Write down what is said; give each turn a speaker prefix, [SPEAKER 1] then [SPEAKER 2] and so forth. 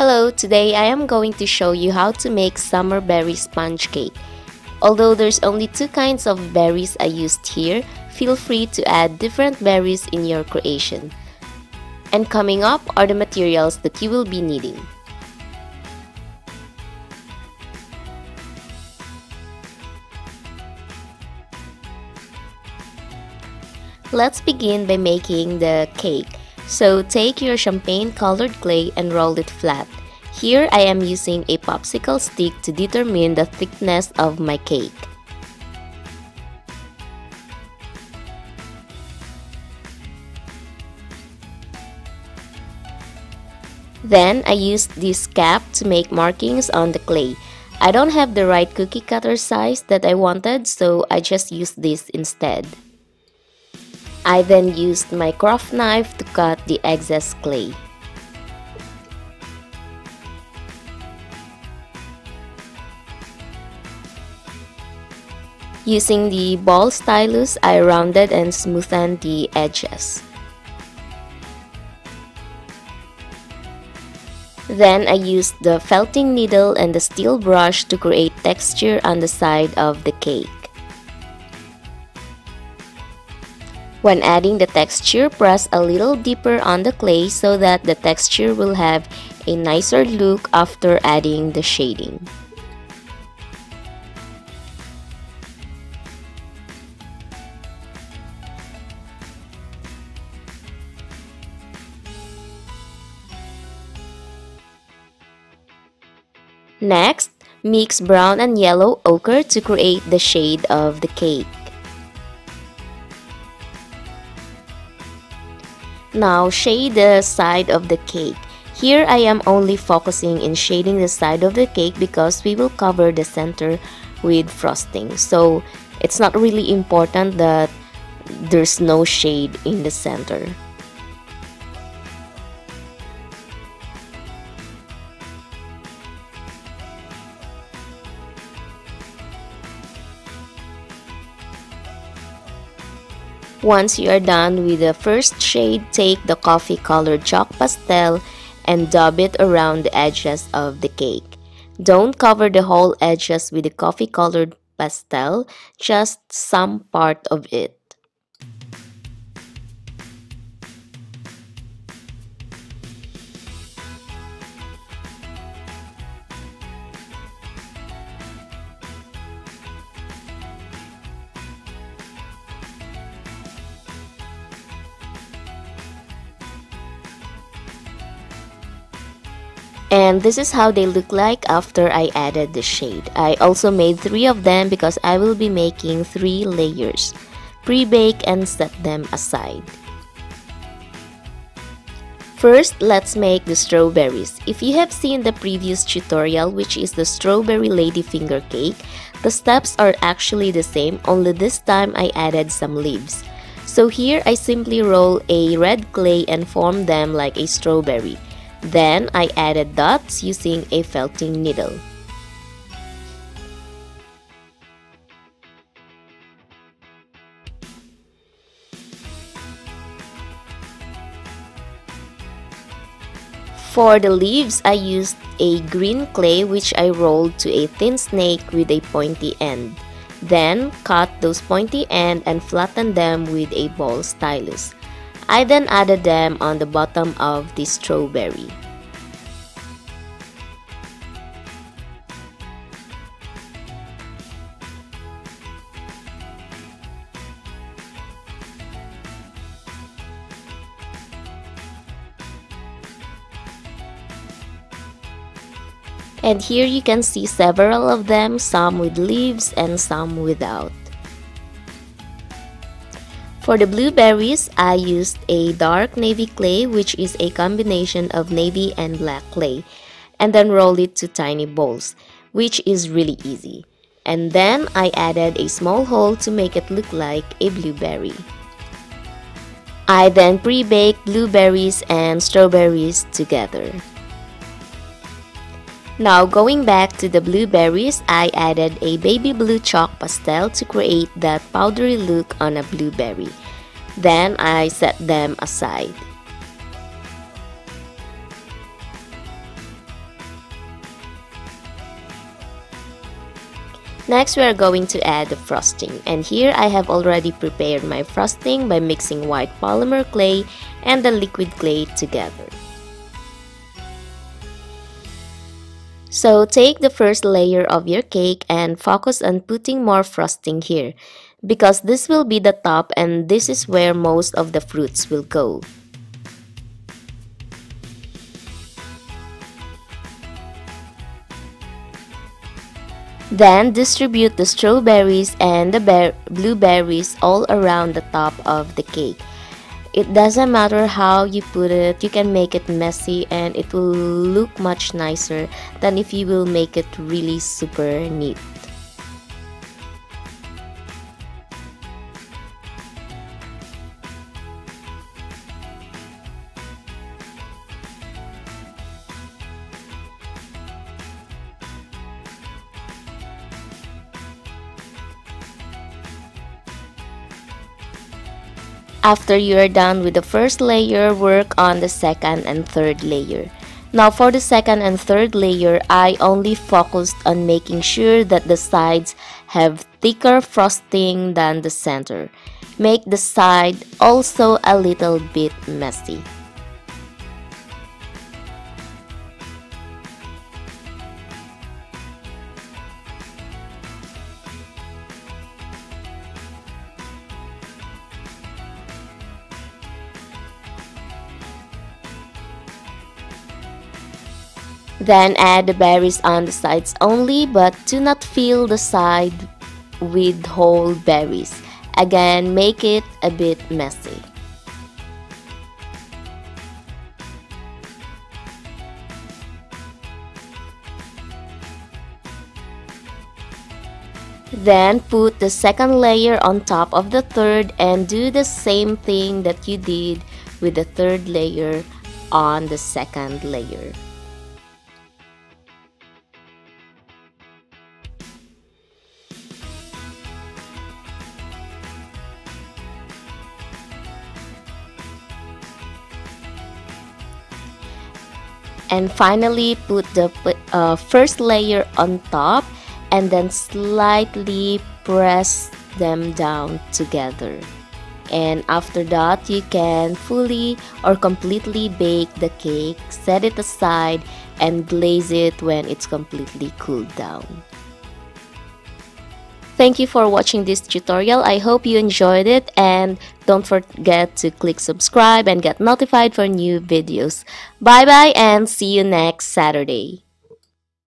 [SPEAKER 1] Hello, today I am going to show you how to make summer berry sponge cake. Although there's only two kinds of berries I used here, feel free to add different berries in your creation. And coming up are the materials that you will be needing. Let's begin by making the cake. So take your champagne colored clay and roll it flat. Here I am using a popsicle stick to determine the thickness of my cake. Then I used this cap to make markings on the clay. I don't have the right cookie cutter size that I wanted, so I just used this instead. I then used my craft knife to cut the excess clay. Using the ball stylus, I rounded and smoothened the edges. Then I used the felting needle and the steel brush to create texture on the side of the cake. When adding the texture, press a little deeper on the clay so that the texture will have a nicer look after adding the shading. Next, mix brown and yellow ochre to create the shade of the cake. Now shade the side of the cake. Here I am only focusing in shading the side of the cake because we will cover the center with frosting. So it's not really important that there's no shade in the center. Once you are done with the first shade, take the coffee colored chalk pastel and dab it around the edges of the cake. Don't cover the whole edges with the coffee colored pastel, just some part of it. And this is how they look like after I added the shade. I also made 3 of them because I will be making 3 layers. Pre-bake and set them aside. First, let's make the strawberries. If you have seen the previous tutorial, which is the strawberry ladyfinger cake, the steps are actually the same, only this time I added some leaves. So here I simply roll a red clay and form them like a strawberry. Then I added dots using a felting needle. For the leaves, I used a green clay which I rolled to a thin snake with a pointy end. Then cut those pointy ends and flattened them with a ball stylus. I then added them on the bottom of the strawberry. And here you can see several of them, some with leaves and some without. For the blueberries, I used a dark navy clay, which is a combination of navy and black clay, and then rolled it to tiny balls, which is really easy. And then I added a small hole to make it look like a blueberry. I then pre-baked blueberries and strawberries together. Now going back to the blueberries, I added a baby blue chalk pastel to create that powdery look on a blueberry. Then I set them aside. Next, we are going to add the frosting, and here I have already prepared my frosting by mixing white polymer clay and the liquid clay together. So take the first layer of your cake and focus on putting more frosting here, because this will be the top and this is where most of the fruits will go. Then distribute the strawberries and the blueberries all around the top of the cake. It doesn't matter how you put it, you can make it messy and it will look much nicer than if you will make it really super neat. After you are done with the first layer, work on the second and third layer. Now for the second and third layer, I only focused on making sure that the sides have thicker frosting than the center. Make the side also a little bit messy. Then add the berries on the sides only, but do not fill the side with whole berries. Again, make it a bit messy. Then put the second layer on top of the third and do the same thing that you did with the third layer on the second layer. And finally, put the first layer on top and then slightly press them down together. And after that, you can fully or completely bake the cake, set it aside, and glaze it when it's completely cooled down. Thank you for watching this tutorial. I hope you enjoyed it, and don't forget to click subscribe and get notified for new videos. Bye bye and see you next Saturday.